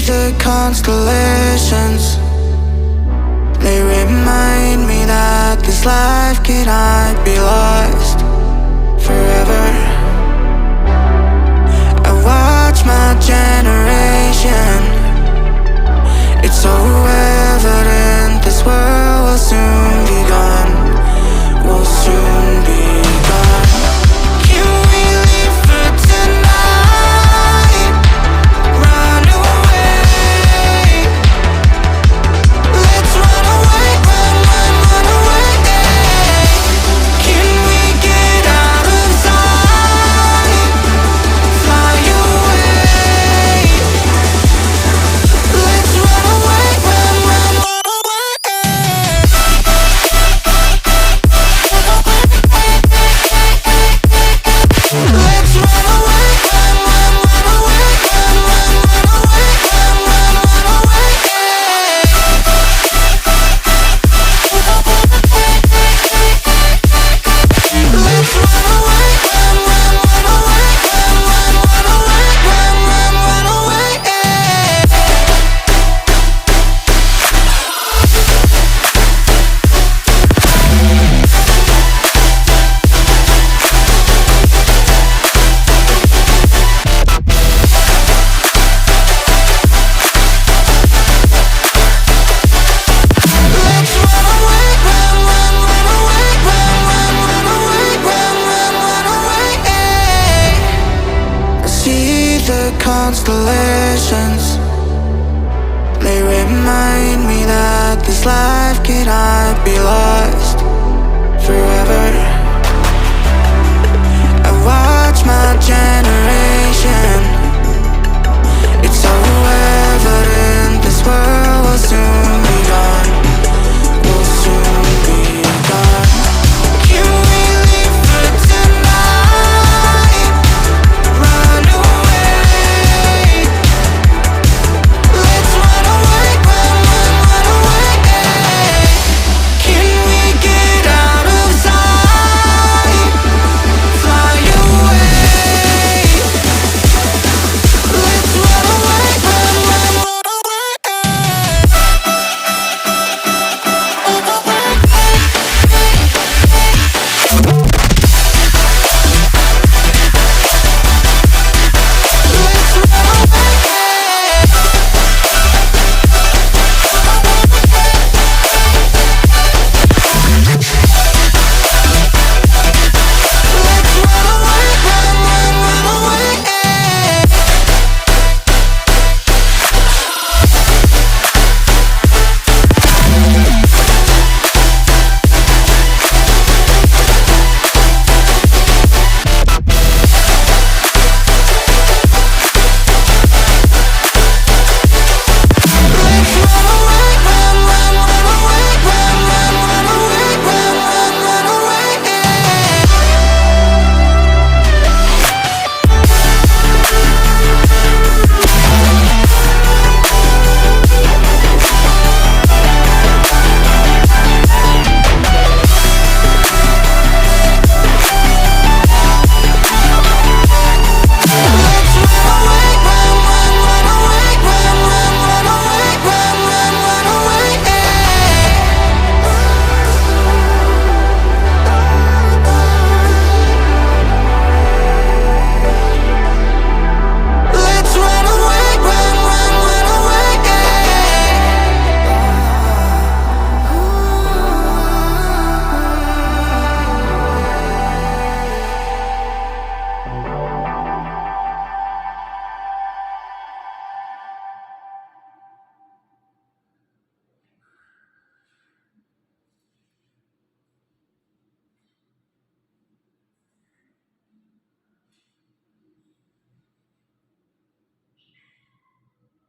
the constellations. They remind me that this life cannot be lost forever. I watch my generation. It's so evident this world will soon be gone. Will soon be gone. Can we leave for tonight? Run away. Let's run away, run away. Can we get out of sight? Fly away. Let's run away, run away. Let's run away, run away, run away, run away. Let's run away, run away, run away. Let's run away, run away, run away. I see the constellations. They remind me that this life cannot be lost forever. I watch my generation.